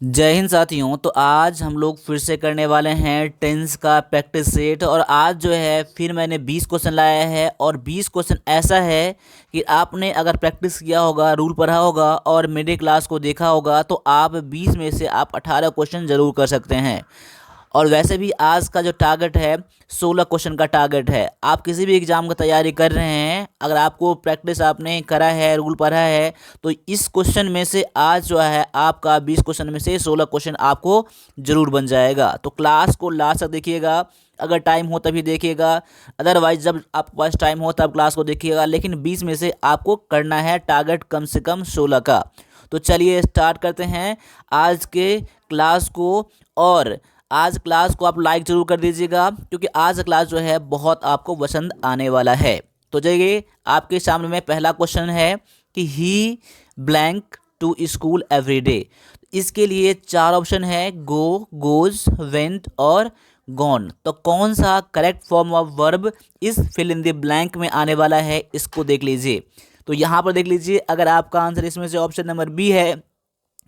जय हिंद साथियों। तो आज हम लोग फिर से करने वाले हैं टेंस का प्रैक्टिस सेट। और आज जो है फिर मैंने 20 क्वेश्चन लाया है और 20 क्वेश्चन ऐसा है कि आपने अगर प्रैक्टिस किया होगा, रूल पढ़ा होगा और मेरे क्लास को देखा होगा तो आप 20 में से आप 18 क्वेश्चन ज़रूर कर सकते हैं। और वैसे भी आज का जो टारगेट है 16 क्वेश्चन का टारगेट है। आप किसी भी एग्ज़ाम का तैयारी कर रहे हैं, अगर आपको प्रैक्टिस आपने करा है, रूल पढ़ा है, तो इस क्वेश्चन में से आज जो है आपका 20 क्वेश्चन में से 16 क्वेश्चन आपको ज़रूर बन जाएगा। तो क्लास को लास्ट तक देखिएगा, अगर टाइम हो तभी देखिएगा, अदरवाइज जब आपके पास टाइम हो तब क्लास को देखिएगा। लेकिन 20 में से आपको करना है टारगेट कम से कम 16 का। तो चलिए स्टार्ट करते हैं आज के क्लास को। और आज क्लास को आप लाइक ज़रूर कर दीजिएगा क्योंकि आज क्लास जो है बहुत आपको पसंद आने वाला है। तो जाइए, आपके सामने में पहला क्वेश्चन है कि he blank to school every day. इसके लिए 4 ऑप्शन है, गो, गोज, वेंट और गॉन। तो कौन सा करेक्ट फॉर्म ऑफ वर्ब इस फिल इन द ब्लैंक में आने वाला है, इसको देख लीजिए। तो यहाँ पर देख लीजिए, अगर आपका आंसर इसमें से ऑप्शन नंबर बी है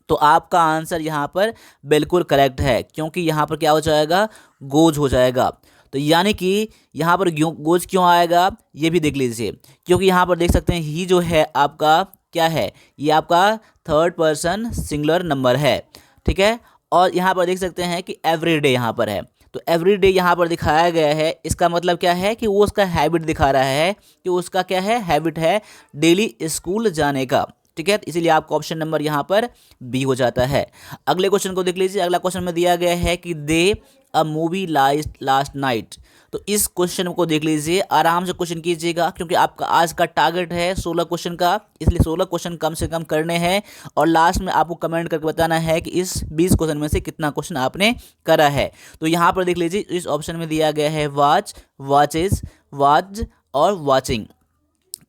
तो आपका आंसर यहाँ पर बिल्कुल करेक्ट है, क्योंकि यहाँ पर क्या हो जाएगा, गोज हो जाएगा। तो यानी कि यहाँ पर गोज क्यों आएगा ये भी देख लीजिए, क्योंकि यहाँ पर देख सकते हैं ही जो है आपका क्या है, ये आपका थर्ड पर्सन सिंगुलर नंबर है, ठीक है। और यहाँ पर देख सकते हैं कि एवरीडे यहाँ पर है, तो एवरीडे यहाँ पर दिखाया गया है। इसका मतलब क्या है कि वो उसका हैबिट दिखा रहा है कि उसका क्या है, हैबिट है डेली स्कूल जाने का, ठीक है। इसीलिए आपका ऑप्शन नंबर यहाँ पर बी हो जाता है। अगले क्वेश्चन को देख लीजिए। अगला क्वेश्चन में दिया गया है कि दे अ मूवी लास्ट नाइट। तो इस क्वेश्चन को देख लीजिए, आराम से क्वेश्चन कीजिएगा क्योंकि आपका आज का टारगेट है 16 क्वेश्चन का, इसलिए 16 क्वेश्चन कम से कम करने हैं। और लास्ट में आपको कमेंट करके बताना है कि इस 20 क्वेश्चन में से कितना क्वेश्चन आपने करा है। तो यहाँ पर देख लीजिए, इस ऑप्शन में दिया गया है वॉच, वॉचेज, वॉच और वॉचिंग।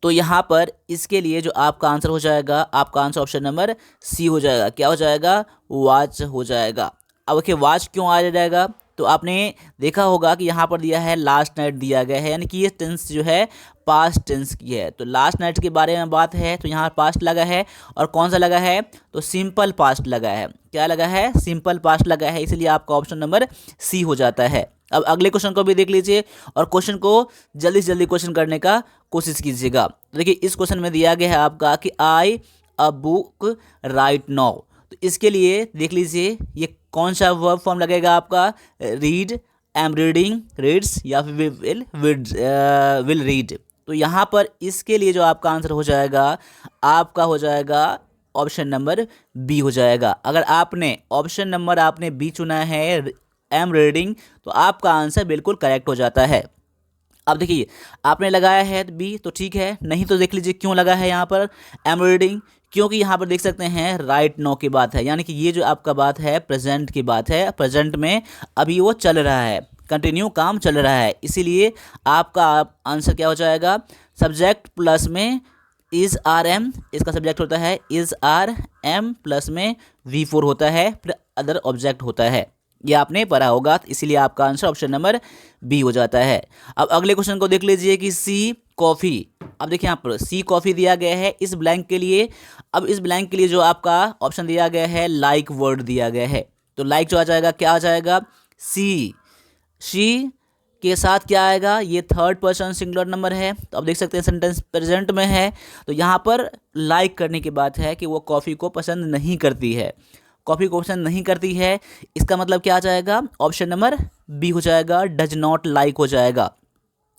तो यहाँ पर इसके लिए जो आपका आंसर हो जाएगा, आपका आंसर ऑप्शन नंबर सी हो जाएगा। क्या हो जाएगा, वॉच हो जाएगा। अब देखिए वॉच क्यों आ जाएगा, तो आपने देखा होगा कि यहाँ पर दिया है लास्ट नाइट दिया गया है, यानी कि ये टेंस जो है पास्ट टेंस की है। तो लास्ट नाइट के बारे में बात है तो यहाँ पास्ट लगा है, और कौन सा लगा है, तो सिंपल पास्ट लगा है। क्या लगा है, सिंपल पास्ट लगा है, इसलिए आपका ऑप्शन नंबर सी हो जाता है। अब अगले क्वेश्चन को भी देख लीजिए और क्वेश्चन को जल्दी से जल्दी क्वेश्चन करने का कोशिश कीजिएगा। देखिए इस क्वेश्चन में दिया गया है आपका कि आई अ बुक राइट नाउ। तो इसके लिए देख लीजिए ये कौन सा वर्ब फॉर्म लगेगा आपका, रीड, एम रीडिंग, रीड्स, या फिर विल रीड। तो यहाँ पर इसके लिए जो आपका आंसर हो जाएगा, आपका हो जाएगा ऑप्शन नंबर बी हो जाएगा। अगर आपने ऑप्शन नंबर आपने बी चुना है, एम रीडिंग, तो आपका आंसर बिल्कुल करेक्ट हो जाता है। अब देखिए आपने लगाया है बी तो ठीक है, नहीं तो देख लीजिए क्यों लगा है यहाँ पर एम रीडिंग, क्योंकि यहाँ पर देख सकते हैं राइट नो की बात है, यानी कि ये जो आपका बात है प्रेजेंट की बात है, प्रेजेंट में अभी वो चल रहा है, कंटिन्यू काम चल रहा है, इसीलिए आपका आंसर क्या हो जाएगा, सब्जेक्ट प्लस में इज आर एम, इसका सब्जेक्ट होता है इज आर एम, प्लस में V4 होता है, फिर अदर ऑब्जेक्ट होता है। ये आपने पढ़ा होगा, तो इसीलिए आपका आंसर ऑप्शन नंबर बी हो जाता है। अब अगले क्वेश्चन को देख लीजिए कि सी कॉफ़ी। अब देखिए यहाँ पर सी कॉफ़ी दिया गया है इस ब्लैंक के लिए। अब इस ब्लैंक के लिए जो आपका ऑप्शन दिया गया है लाइक वर्ड दिया गया है, तो लाइक जो आ जाएगा क्या आ जाएगा, शी के साथ क्या आएगा, ये थर्ड पर्सन सिंगुलर नंबर है। तो अब देख सकते हैं सेंटेंस प्रेजेंट में है, तो यहाँ पर लाइक करने की बात है कि वो कॉफ़ी को पसंद नहीं करती है, कॉफ़ी को पसंद नहीं करती है। इसका मतलब क्या आ जाएगा, ऑप्शन नंबर बी हो जाएगा, डज नॉट लाइक हो जाएगा।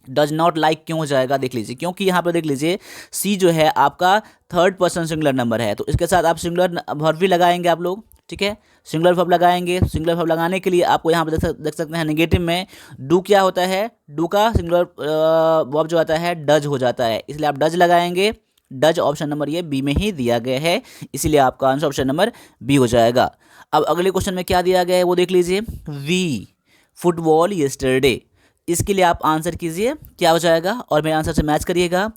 डज नॉट लाइक क्यों हो जाएगा, देख लीजिए, क्योंकि यहाँ पर देख लीजिए सी जो है आपका थर्ड पर्सन सिंगुलर नंबर है, तो इसके साथ आप सिंगुलर वर्ब भी लगाएंगे आप लोग, ठीक है, सिंगुलर वर्ब लगाएंगे। सिंगुलर वर्ब लगाने के लिए आपको यहाँ पर देख सकते हैं नेगेटिव में डू क्या होता है, डू का सिंगुलर वर्ब जो आता है डज हो जाता है, इसलिए आप डज लगाएंगे। डज ऑप्शन नंबर ये बी में ही दिया गया है, इसीलिए आपका आंसर ऑप्शन नंबर बी हो जाएगा। अब अगले क्वेश्चन में क्या दिया गया है वो देख लीजिए, वी फुटबॉल यस्टरडे। इसके लिए आप आंसर कीजिए क्या हो जाएगा और मेरे आंसर से मैच करिएगा।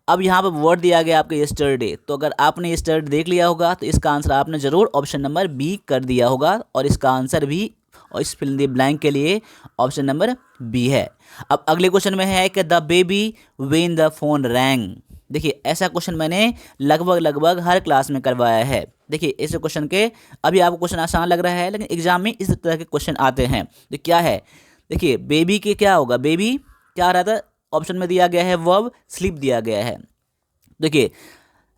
अब यहाँ पर वर्ड दिया गया आपका यस्टरडे, तो अगर आपने यस्टरडे देख लिया होगा तो इसका आंसर आपने ज़रूर ऑप्शन नंबर बी कर दिया होगा, और इसका आंसर भी और इस फिल इन द ब्लैंक के लिए ऑप्शन नंबर बी है। अब अगले क्वेश्चन में है कि the baby when the phone wrong. देखिए ऐसा क्वेश्चन मैंने लगभग हर क्लास में करवाया है। देखिए इस क्वेश्चन के अभी आपको क्वेश्चन आसान लग रहा है, लेकिन एग्जाम में इस तरह के क्वेश्चन आते हैं। तो क्या है, देखिए बेबी के क्या होगा, बेबी क्या रहा था, ऑप्शन में दिया गया है वर्ब, स्लीप दिया गया है। देखिए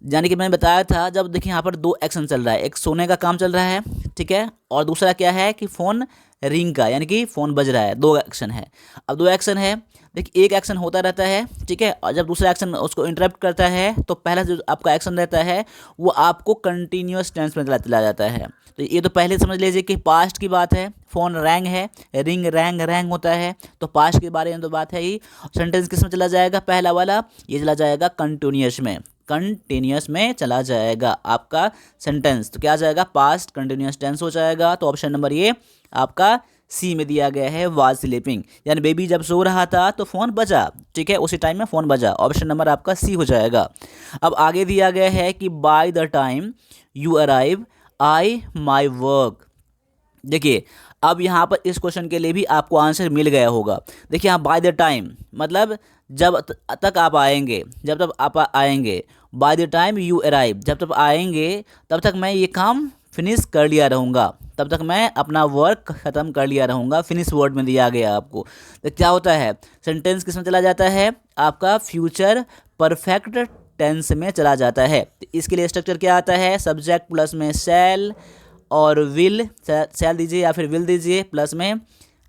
यानी कि मैंने बताया था, जब देखिए यहाँ पर दो एक्शन चल रहा है, एक सोने का काम चल रहा है, ठीक है, और दूसरा क्या है कि फ़ोन रिंग का, यानी कि फ़ोन बज रहा है। दो एक्शन है। अब दो एक्शन है, देखिए एक एक्शन होता रहता है, ठीक है, और जब दूसरा एक्शन उसको इंटरप्ट करता है तो पहला जो आपका एक्शन रहता है वो आपको कंटिन्यूअस टेंस में चला जाता है। तो ये तो पहले समझ लीजिए कि पास्ट की बात है, फ़ोन रैंग है, रिंग रैंग रैंग होता है, तो पास्ट के बारे में तो बात है ही। सेंटेंस किस में चला जाएगा, पहला वाला ये चला जाएगा कंटिन्यूअस में, कंटिन्यूअस में चला जाएगा आपका सेंटेंस। तो क्या आ जाएगा, पास्ट कंटिन्यूअस टेंस हो जाएगा। तो ऑप्शन नंबर ये आपका सी में दिया गया है, वाज स्लीपिंग, यानी बेबी जब सो रहा था तो फ़ोन बजा, ठीक है, उसी टाइम में फ़ोन बजा। ऑप्शन नंबर आपका सी हो जाएगा। अब आगे दिया गया है कि by the time you arrive I my work. देखिए अब यहाँ पर इस क्वेश्चन के लिए भी आपको आंसर मिल गया होगा। देखिए यहाँ बाय द टाइम मतलब जब तक आप आएंगे, जब तक आप आएंगे, by the time you arrive, जब तक आएंगे तब तक मैं ये काम फिनिश कर लिया रहूँगा, तब तक मैं अपना वर्क ख़त्म कर लिया रहूँगा। फिनिश वर्ड में दिया गया आपको। तो क्या होता है, सेंटेंस किस में चला जाता है, आपका फ्यूचर परफेक्ट टेंस में चला जाता है। तो इसके लिए स्ट्रक्चर क्या आता है, सब्जेक्ट प्लस में शैल और विल, शैल दीजिए या फिर विल दीजिए, प्लस में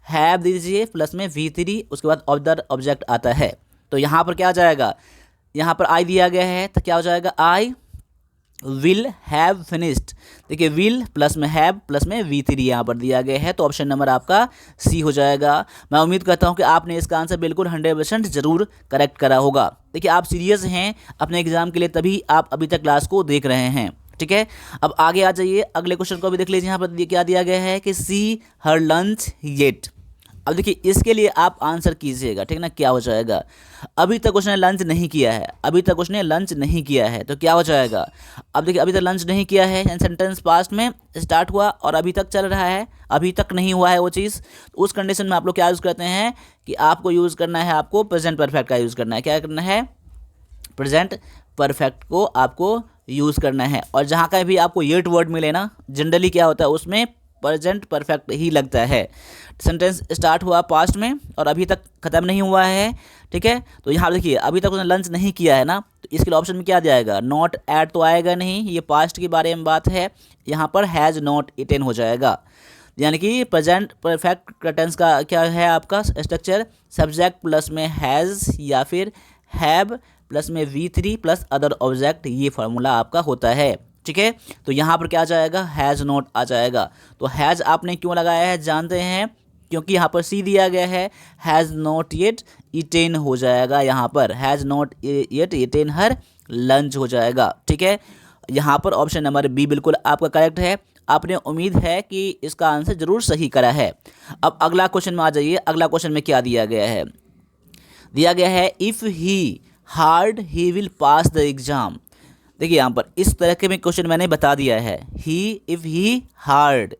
हैव दीजिए, प्लस में V3, उसके बाद अदर ऑब्जेक्ट आता है। तो यहाँ पर क्या आ जाएगा, यहाँ पर आई दिया गया है तो क्या हो जाएगा, आई विल हैव फिनिश्ड। देखिए विल प्लस में हैव प्लस में V3 यहाँ पर दिया गया है। तो ऑप्शन नंबर आपका सी हो जाएगा। मैं उम्मीद करता हूँ कि आपने इसका आंसर बिल्कुल 100% जरूर करेक्ट करा होगा। देखिए आप सीरियस हैं अपने एग्जाम के लिए, तभी आप अभी तक क्लास को देख रहे हैं, ठीक है। अब आगे आ जाइए, अगले क्वेश्चन को भी देख लीजिए। यहाँ पर क्या दिया गया है कि सी हर लंच येट। अब देखिए इसके लिए आप आंसर कीजिएगा, ठीक ना, क्या हो जाएगा, अभी तक उसने लंच नहीं किया है, अभी तक उसने लंच नहीं किया है, तो क्या हो जाएगा। अब देखिए अभी तक लंच नहीं किया है, सेंटेंस पास्ट में स्टार्ट हुआ और अभी तक चल रहा है, अभी तक नहीं हुआ है वो चीज़। तो उस कंडीशन में आप लोग क्या यूज़ करते हैं कि आपको यूज़ करना है, आपको प्रेजेंट परफेक्ट का यूज़ करना है। क्या करना है, प्रेजेंट परफेक्ट को आपको यूज़ करना है। और जहाँ का भी आपको येट वर्ड मिले ना, जनरली क्या होता है उसमें प्रेजेंट परफेक्ट ही लगता है। सेंटेंस स्टार्ट हुआ पास्ट में और अभी तक ख़त्म नहीं हुआ है, ठीक है। तो यहाँ देखिए अभी तक उसने लंच नहीं किया है ना, तो इसके लिए ऑप्शन में क्या जाएगा, नॉट एट तो आएगा नहीं, ये पास्ट के बारे में बात है, यहाँ पर हैज़ नॉट ईटेन हो जाएगा। यानी कि प्रेजेंट परफेक्ट टेंस का क्या है आपका स्ट्रक्चर, सब्जेक्ट प्लस में हैज़ या फिर हैव प्लस में V3 प्लस अदर ऑब्जेक्ट, ये फार्मूला आपका होता है, ठीक है। तो यहाँ पर क्या आ जाएगा, हैज़ नॉट आ जाएगा। तो हैज़ आपने क्यों लगाया है जानते हैं, क्योंकि यहाँ पर सी दिया गया है, हैज़ नॉट येट ईटेन हो जाएगा, यहाँ पर has not yet eaten her lunch हो जाएगा, ठीक है। यहाँ पर ऑप्शन नंबर बी बिल्कुल आपका करेक्ट है। आपने उम्मीद है कि इसका आंसर जरूर सही करा है। अब अगला क्वेश्चन में आ जाइए। अगला क्वेश्चन में क्या दिया गया है, दिया गया है if he hard he will pass the exam. देखिए यहाँ पर इस तरह के में क्वेश्चन मैंने बता दिया है, इफ़ ही हार्ड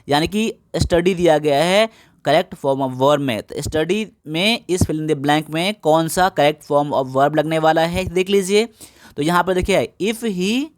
यानी कि स्टडी दिया गया है करेक्ट फॉर्म ऑफ वर्ब में। तो स्टडी में इस फिल इन द ब्लैंक में कौन सा करेक्ट फॉर्म ऑफ वर्ब लगने वाला है देख लीजिए। तो यहाँ पर देखिए इफ़ ही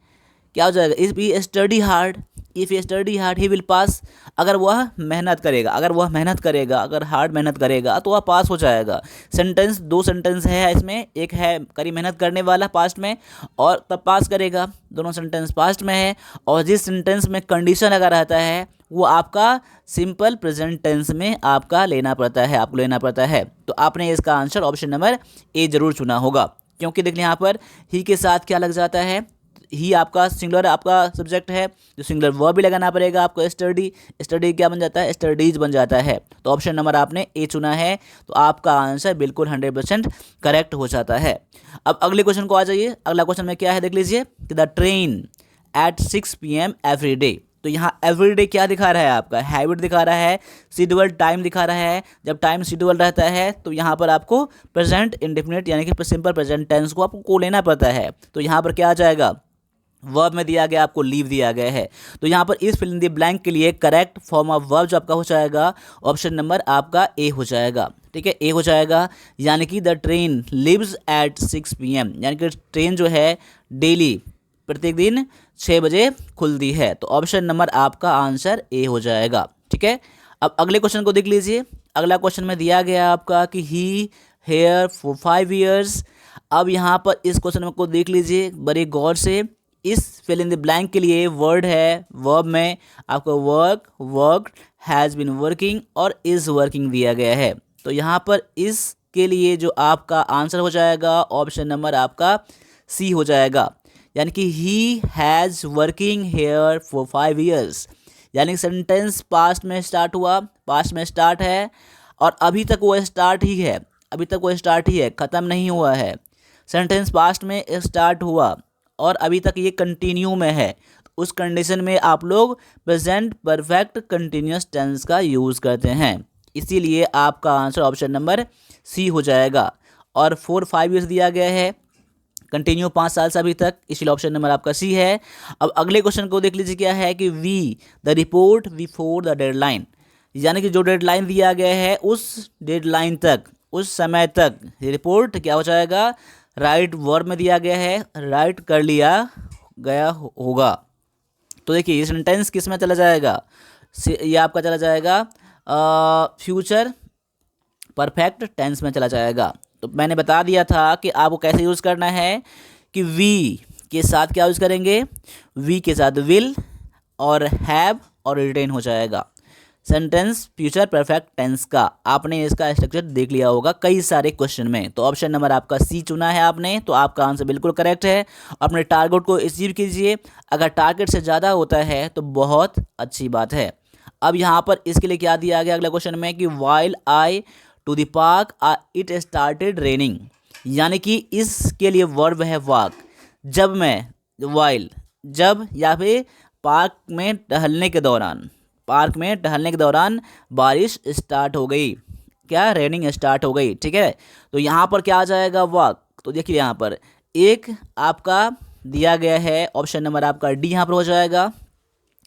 क्या हो जाएगा, if he study hard he will pass. अगर वह मेहनत करेगा, अगर हार्ड मेहनत करेगा तो वह पास हो जाएगा। सेंटेंस दो सेंटेंस है इसमें, एक है करी मेहनत करने वाला पास्ट में और तब पास करेगा, दोनों सेंटेंस पास्ट में है। और जिस सेंटेंस में कंडीशन अगर रहता है वो आपका सिंपल प्रेजेंट टेंस में आपको लेना पड़ता है। तो आपने इसका आंसर ऑप्शन नंबर ए जरूर चुना होगा, क्योंकि देखिए यहाँ पर ही के साथ क्या लग जाता है, ही आपका सिंगुलर आपका सब्जेक्ट है, जो सिंगुलर वर्ब भी लगाना पड़ेगा आपको। स्टडी क्या बन जाता है, स्टडीज बन जाता है। तो ऑप्शन नंबर आपने ए चुना है, तो आपका आंसर बिल्कुल 100% करेक्ट हो जाता है। अब अगले क्वेश्चन को आ जाइए। अगला क्वेश्चन में क्या है देख लीजिए, the train eight 6 PM every day. तो यहाँ एवरी डे क्या दिखा रहा है, आपका हैबिट दिखा रहा है, शेड्यूल टाइम दिखा रहा है। जब टाइम शेड्यूल रहता है तो यहाँ पर आपको प्रेजेंट इंडेफिनिट यानी कि सिंपल प्रेजेंट टेंस को आपको लेना पड़ता है। तो यहाँ पर क्या आ जाएगा, वर्ब में दिया गया आपको लीव दिया गया है। तो यहाँ पर इस फिल इन द ब्लैंक के लिए करेक्ट फॉर्म ऑफ वर्ब जो आपका हो जाएगा ऑप्शन नंबर आपका ए हो जाएगा। ठीक है, ए हो जाएगा। यानी कि the train leaves at 6 PM, यानी कि ट्रेन जो है डेली प्रत्येक दिन 6 बजे खुलती है। तो ऑप्शन नंबर आपका आंसर ए हो जाएगा। ठीक है, अब अगले क्वेश्चन को देख लीजिए। अगला क्वेश्चन में दिया गया आपका कि ही हेयर फॉर 5 years। अब यहाँ पर इस क्वेश्चन को देख लीजिए बड़े गौर से। इस फिल इन द ब्लैंक के लिए वर्ड है, वर्ब में आपको work, work, has been working और इज़ वर्किंग दिया गया है। तो यहाँ पर इसके लिए जो आपका आंसर हो जाएगा ऑप्शन नंबर आपका सी हो जाएगा। यानी कि he has working here for 5 years, यानी कि सेंटेंस पास्ट में स्टार्ट हुआ, पास्ट में स्टार्ट है और अभी तक वो स्टार्ट ही है, अभी तक वो स्टार्ट ही है, ख़त्म नहीं हुआ है। सेंटेंस पास्ट में स्टार्ट हुआ और अभी तक ये कंटिन्यू में है। उस कंडीशन में आप लोग प्रेजेंट परफेक्ट कंटिन्यूस टेंस का यूज़ करते हैं। इसीलिए आपका आंसर ऑप्शन नंबर सी हो जाएगा। और 4-5 years दिया गया है, कंटिन्यू 5 साल से अभी तक, इसलिए ऑप्शन नंबर आपका सी है। अब अगले क्वेश्चन को देख लीजिए क्या है कि we the report before the deadline, यानी कि जो डेडलाइन दिया गया है उस डेडलाइन तक, उस समय तक रिपोर्ट क्या हो जाएगा, राइट वर्ब में दिया गया है, राइट कर लिया गया होगा। तो देखिए ये सेंटेंस किस में चला जाएगा, ये आपका चला जाएगा फ्यूचर परफेक्ट टेंस में चला जाएगा। तो मैंने बता दिया था कि आपको कैसे यूज़ करना है कि वी के साथ क्या यूज़ करेंगे, वी के साथ विल और हैव और रिटेन हो जाएगा। सेंटेंस फ्यूचर परफेक्ट टेंस का आपने इसका स्ट्रक्चर देख लिया होगा कई सारे क्वेश्चन में। तो ऑप्शन नंबर आपका सी चुना है आपने, तो आपका आंसर बिल्कुल करेक्ट है। अपने टारगेट को अचीव कीजिए, अगर टारगेट से ज़्यादा होता है तो बहुत अच्छी बात है। अब यहाँ पर इसके लिए क्या दिया गया अगले क्वेश्चन में कि while I to the park it started raining, यानी कि इसके लिए वर्ब है वाक। जब मैं, वाइल जब, या फिर पार्क में टहलने के दौरान, पार्क में टहलने के दौरान बारिश स्टार्ट हो गई, क्या, रेनिंग स्टार्ट हो गई। ठीक है, तो यहाँ पर क्या आ जाएगा वाक। तो देखिए यहाँ पर एक आपका दिया गया है ऑप्शन नंबर आपका डी यहाँ पर हो जाएगा।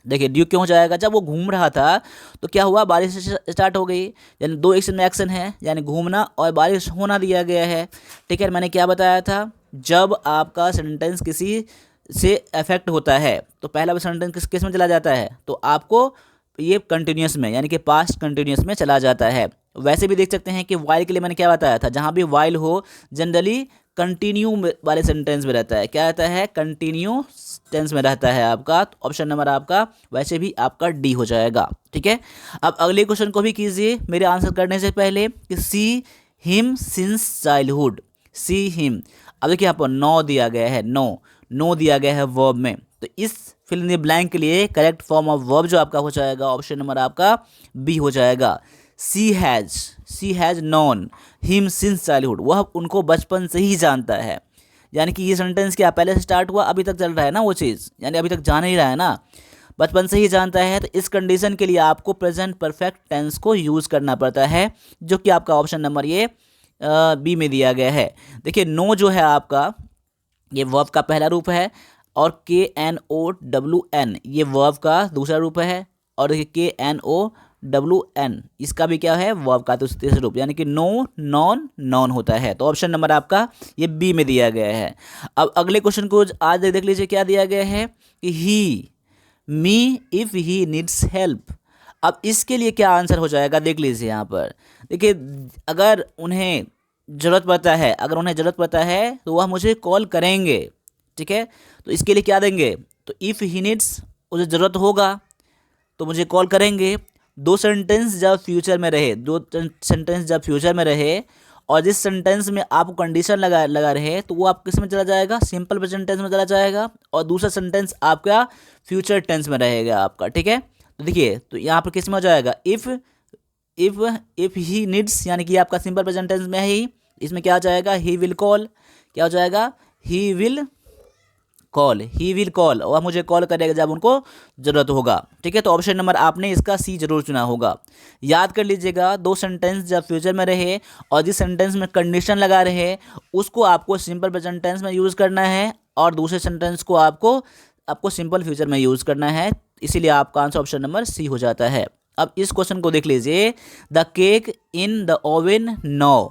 देखिए ड्यू क्यों हो जाएगा, जब वो घूम रहा था तो क्या हुआ, बारिश स्टार्ट हो गई। यानी दो एक्शन में एक्शन है, यानी घूमना और बारिश होना दिया गया है। ठीक है, मैंने क्या बताया था, जब आपका सेंटेंस किसी से अफेक्ट होता है तो पहला सेंटेंस किस में चला जाता है, तो आपको ये कंटिन्यूस में, यानी कि पास्ट कंटिन्यूस में चला जाता है। वैसे भी देख सकते हैं कि वाइल के लिए मैंने क्या बताया था, जहाँ भी वाइल हो जनरली कंटिन्यू वाले सेंटेंस में रहता है, क्या रहता है, कंटिन्यू टेंस में रहता है आपका। तो ऑप्शन नंबर आपका वैसे भी आपका डी हो जाएगा। ठीक है, अब अगले क्वेश्चन को भी कीजिए मेरे आंसर करने से पहले कि see him since childhood, see him. अब देखिए यहाँ पर नो दिया गया है, नो दिया गया है वर्ब में। तो इस फिल इन द ब्लैंक के लिए करेक्ट फॉर्म ऑफ वर्ब जो आपका हो जाएगा ऑप्शन नंबर आपका बी हो जाएगा। She has known him since childhood, वह उनको बचपन से ही जानता है। यानी कि ये सेंटेंस क्या पहले से स्टार्ट हुआ, अभी तक चल रहा है ना वो चीज़, यानी अभी तक जान ही रहा है ना, बचपन से ही जानता है। तो इस कंडीशन के लिए आपको प्रेजेंट परफेक्ट टेंस को यूज़ करना पड़ता है, जो कि आपका ऑप्शन नंबर ये बी में दिया गया है। देखिए नो जो है आपका ये वर्ब का पहला रूप है और KNOWN ये वर्ब का दूसरा रूप है, और KNOWN इसका भी क्या है, वर्ब का तीसरा रूप, यानी कि नो, नॉन, नॉन होता है। तो ऑप्शन नंबर आपका ये बी में दिया गया है। अब अगले क्वेश्चन को आज देख लीजिए क्या दिया गया है कि he me if he needs help. अब इसके लिए क्या आंसर हो जाएगा देख लीजिए यहाँ पर। देखिए अगर उन्हें ज़रूरत पड़ता है, अगर उन्हें ज़रूरत पड़ता है तो वह मुझे कॉल करेंगे। ठीक है, तो इसके लिए क्या देंगे, तो इफ़ ही नीड्स, उसे ज़रूरत होगा तो मुझे कॉल करेंगे। दो सेंटेंस जब फ्यूचर में रहे, और जिस सेंटेंस में आपको कंडीशन लगा रहे तो वो आप किस में चला जाएगा, सिंपल प्रेजेंट टेंस में चला जाएगा, और दूसरा सेंटेंस आपका फ्यूचर टेंस में रहेगा आपका। ठीक है, तो देखिए तो यहाँ पर किस में हो जाएगा, इफ़ ही नीड्स, यानी कि आपका सिंपल प्रेजेंट टेंस में है ही, इसमें क्या हो जाएगा, ही विल कॉल, क्या हो जाएगा, ही विल कॉल, और मुझे कॉल करेगा जब उनको ज़रूरत होगा। ठीक है, तो ऑप्शन नंबर आपने इसका सी जरूर चुना होगा। याद कर लीजिएगा, दो सेंटेंस जब फ्यूचर में रहे और जिस सेंटेंस में कंडीशन लगा रहे उसको आपको सिंपल प्रेजेंट टेंस में यूज़ करना है, और दूसरे सेंटेंस को आपको आपको सिंपल फ्यूचर में यूज़ करना है, इसीलिए आपका आंसर ऑप्शन नंबर सी हो जाता है। अब इस क्वेश्चन को देख लीजिए, the cake in the oven now,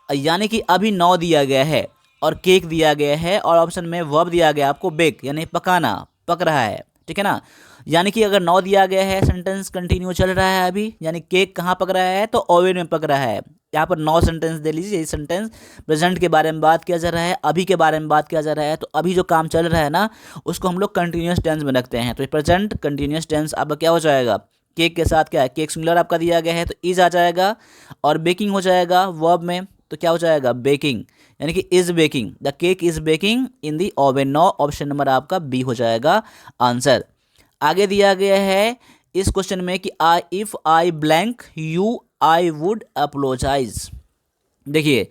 यानी कि अभी 9 दिया गया है और केक दिया गया है और ऑप्शन में वर्ब दिया गया आपको बेक, यानी पकाना, पक रहा है, ठीक है ना। यानी कि अगर 9 दिया गया है, सेंटेंस कंटिन्यू चल रहा है अभी, यानी केक कहाँ पक रहा है, तो ओवन में पक रहा है। यहाँ पर 9 सेंटेंस दे लीजिए, ये सेंटेंस प्रेजेंट के बारे में बात किया जा रहा है, अभी के बारे में बात किया जा रहा है, तो अभी जो काम चल रहा है ना उसको हम लोग कंटिन्यूस टेंस में रखते हैं। तो प्रेजेंट कंटिन्यूस टेंस आपका क्या हो जाएगा, केक के साथ क्या है, केक सिंगुलर आपका दिया गया है तो इज आ जाएगा, और बेकिंग हो जाएगा वर्ब में, तो क्या हो जाएगा बेकिंग, यानी कि is baking, the cake is baking in the oven now, option number आपका बी हो जाएगा आंसर। आगे दिया गया है इस क्वेश्चन में कि I if I blank you I would apologise. देखिए,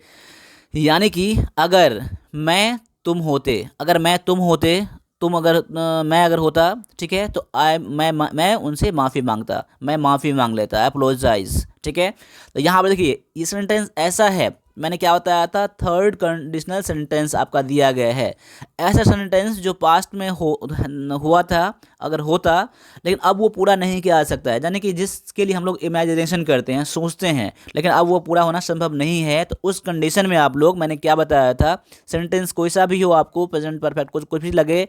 यानी कि अगर मैं तुम होते, अगर मैं तुम होते, तुम अगर मैं अगर होता, ठीक है, तो मैं उनसे माफ़ी मांगता, मैं माफ़ी मांग लेता, अपोलोजाइज, ठीक है। तो यहाँ पर देखिए ये सेंटेंस ऐसा है, मैंने क्या बताया था, थर्ड कंडीशनल सेंटेंस आपका दिया गया है। ऐसा सेंटेंस जो पास्ट में हुआ था अगर होता, लेकिन अब वो पूरा नहीं किया जा सकता है, यानी कि जिसके लिए हम लोग इमेजिनेशन करते हैं, सोचते हैं, लेकिन अब वो पूरा होना संभव नहीं है। तो उस कंडीशन में आप लोग, मैंने क्या बताया था, सेंटेंस कोई सा भी हो, आपको प्रेजेंट परफेक्ट कुछ भी लगे,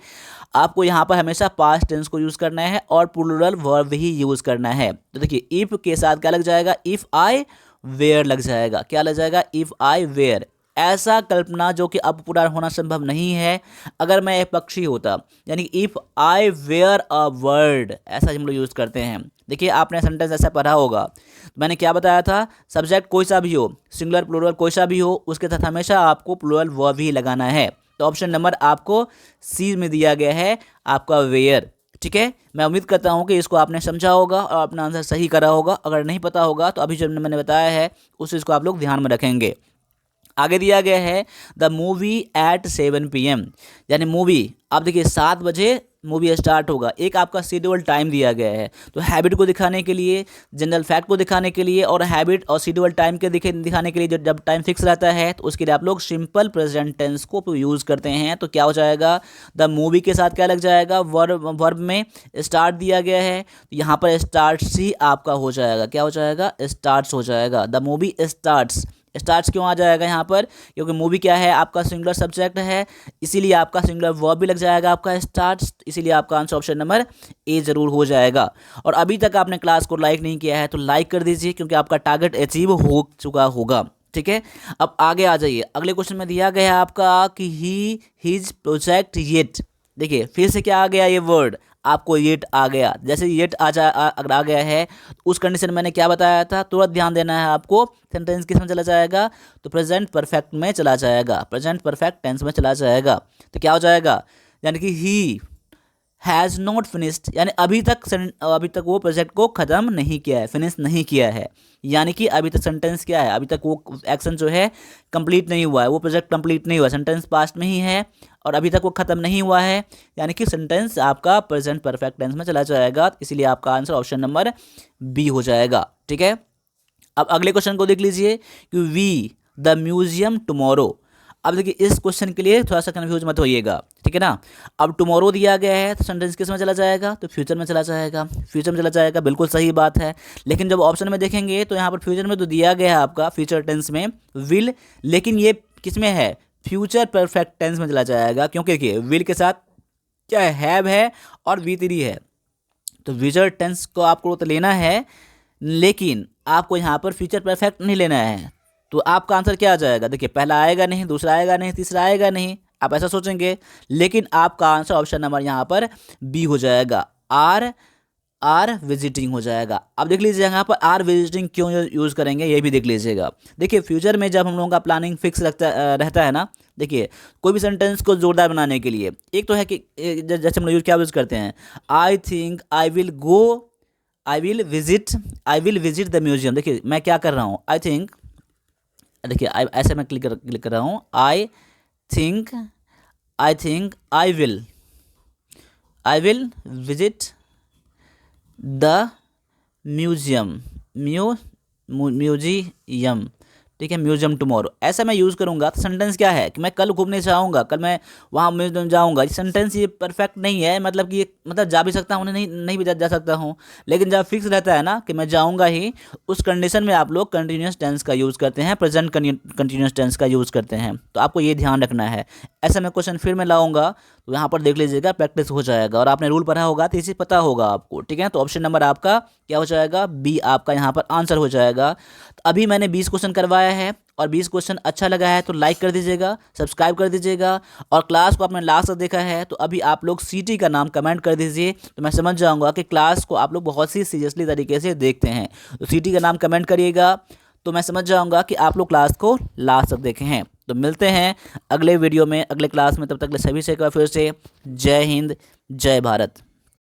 आपको यहाँ पर हमेशा पास्ट टेंस को यूज़ करना है और प्लूरल वर्ब ही यूज़ करना है। तो देखिए इफ़ के साथ क्या लग जाएगा, इफ़ आई वेयर लग जाएगा, क्या लग जाएगा, इफ़ आई वेयर। ऐसा कल्पना जो कि अब पूरा होना संभव नहीं है, अगर मैं एक पक्षी होता, यानी if I were a bird, ऐसा हम लोग यूज़ करते हैं। देखिए आपने सेंटेंस ऐसा पढ़ा होगा, मैंने क्या बताया था, सब्जेक्ट कोई सा भी हो, सिंगुलर प्लूरल कोई सा भी हो, उसके साथ हमेशा आपको प्लूरल वर्ब ही लगाना है। तो ऑप्शन नंबर आपको सी में दिया गया है आपका वेयर, ठीक है। मैं उम्मीद करता हूँ कि इसको आपने समझा होगा और अपना आंसर सही करा होगा। अगर नहीं पता होगा तो अभी जो मैंने बताया है उस चीज़ को आप लोग ध्यान में रखेंगे। आगे दिया गया है द मूवी एट 7 PM, यानी मूवी, आप देखिए 7 बजे मूवी स्टार्ट होगा, एक आपका शेड्यूल टाइम दिया गया है। तो हैबिट को दिखाने के लिए, जनरल फैक्ट को दिखाने के लिए और हैबिट और शेड्यूल टाइम के दिखाने के लिए जब टाइम फिक्स रहता है तो उसके लिए आप लोग सिंपल प्रेजेंट टेंस को यूज़ करते हैं। तो क्या हो जाएगा, द मूवी के साथ क्या लग जाएगा, वर्ब में स्टार्ट दिया गया है, तो यहाँ पर स्टार्ट्स ही आपका हो जाएगा, क्या हो जाएगा, स्टार्ट्स हो जाएगा, द मूवी स्टार्ट्स। स्टार्ट्स क्यों आ जाएगा यहाँ पर, क्योंकि मूवी क्या है, आपका सिंगुलर सब्जेक्ट है, इसीलिए आपका सिंगुलर वर्ब भी लग जाएगा आपका स्टार्ट्स, इसीलिए आपका आंसर ऑप्शन नंबर ए जरूर हो जाएगा। और अभी तक आपने क्लास को लाइक नहीं किया है तो लाइक कर दीजिए, क्योंकि आपका टारगेट अचीव हो चुका होगा, ठीक है। अब आगे आ जाइए, अगले क्वेश्चन में दिया गया है आपका कि ही हिज प्रोजेक्ट येट। देखिए फिर से क्या आ गया, ये वर्ड आपको येट आ गया, जैसे येट अगर आ गया है उस कंडीशन में मैंने क्या बताया था, तुरंत ध्यान देना है आपको, सेंटेंस किस में चला जाएगा, तो प्रेजेंट परफेक्ट में चला जाएगा, प्रेजेंट परफेक्ट टेंस में चला जाएगा। तो क्या हो जाएगा, यानी कि ही हैज़ नॉट फिनिश्ड, यानी अभी तक वो प्रोजेक्ट को ख़त्म नहीं किया है, फिनिश नहीं किया है, यानी कि अभी तक सेंटेंस क्या है, अभी तक वो एक्शन जो है कंप्लीट नहीं हुआ है, वो प्रोजेक्ट कंप्लीट नहीं हुआ, सेंटेंस पास्ट में ही है और अभी तक वो ख़त्म नहीं हुआ है, यानी कि सेंटेंस आपका प्रेजेंट परफेक्ट टेंस में चला जाएगा, इसीलिए आपका आंसर ऑप्शन नंबर बी हो जाएगा, ठीक है। अब अगले क्वेश्चन को देख लीजिए कि वी द म्यूजियम टुमारो। अब देखिए इस क्वेश्चन के लिए थोड़ा सा कन्फ्यूज मत होइएगा, ठीक है ना। अब टुमारो दिया गया है तो सेंटेंस किस में चला जाएगा, तो फ्यूचर में चला जाएगा, फ्यूचर में चला जाएगा, बिल्कुल सही बात है। लेकिन जब ऑप्शन में देखेंगे तो यहाँ पर फ्यूचर में तो दिया गया है आपका फ्यूचर टेंस में विल, लेकिन ये किस में है, फ्यूचर परफेक्ट टेंस में चला जाएगा, क्योंकि देखिए विल के साथ क्या है, हैव है और वी थ्री है, तो फ्यूचर टेंस को आपको तो लेना है, लेकिन आपको यहाँ पर फ्यूचर परफेक्ट नहीं लेना है। तो आपका आंसर क्या आ जाएगा, देखिए पहला आएगा नहीं, दूसरा आएगा नहीं, तीसरा आएगा नहीं, आप ऐसा सोचेंगे, लेकिन आपका आंसर ऑप्शन नंबर यहाँ पर बी हो जाएगा, आर विजिटिंग हो जाएगा। अब देख लीजिए यहाँ पर आर विजिटिंग क्यों यूज़ करेंगे, ये भी देख लीजिएगा। देखिए फ्यूचर में जब हम लोगों का प्लानिंग फिक्स रहता है ना, देखिए कोई भी सेंटेंस को जोरदार बनाने के लिए एक तो है कि जैसे हम लोग क्या यूज़ करते हैं, I think I will visit the museum. देखिए मैं क्या कर रहा हूँ, आई थिंक, देखिए ऐसे मैं क्लिक कर रहा हूँ, I think I will visit the museum, museum, ठीक है, म्यूजियम टुमारो, ऐसा मैं यूज़ करूँगा तो सेंटेंस क्या है कि मैं कल घूमने जाऊँगा, कल मैं वहाँ म्यूजियम जाऊँगा। ये सेंटेंस ये परफेक्ट नहीं है, मतलब कि मतलब जा भी सकता हूँ, नहीं भी जा सकता हूँ। लेकिन जब फिक्स रहता है ना कि मैं जाऊँगा ही, उस कंडीशन में आप लोग कंटिन्यूस टेंस का यूज़ करते हैं, प्रेजेंट कंटिन्यूस टेंस का यूज़ करते हैं। तो आपको ये ध्यान रखना है। ऐसा मैं क्वेश्चन फिर मैं लाऊंगा तो यहाँ पर देख लीजिएगा, प्रैक्टिस हो जाएगा। और आपने रूल पढ़ा होगा तो इसे पता होगा आपको, ठीक है। तो ऑप्शन नंबर आपका क्या हो जाएगा, बी आपका यहाँ पर आंसर हो जाएगा। तो अभी मैंने 20 क्वेश्चन करवाया है, और 20 क्वेश्चन अच्छा लगा है तो लाइक कर दीजिएगा, सब्सक्राइब कर दीजिएगा। और क्लास को आपने लास्ट तक देखा है तो अभी आप लोग सीटी का नाम कमेंट कर दीजिए, तो मैं समझ जाऊँगा कि क्लास को आप लोग बहुत ही सीरियसली तरीके से देखते हैं। तो सीटी का नाम कमेंट करिएगा, तो मैं समझ जाऊँगा कि आप लोग क्लास को लास्ट तक देखे हैं। तो मिलते हैं अगले वीडियो में, अगले क्लास में। तब तक के लिए सभी से एक बार फिर से जय हिंद, जय भारत।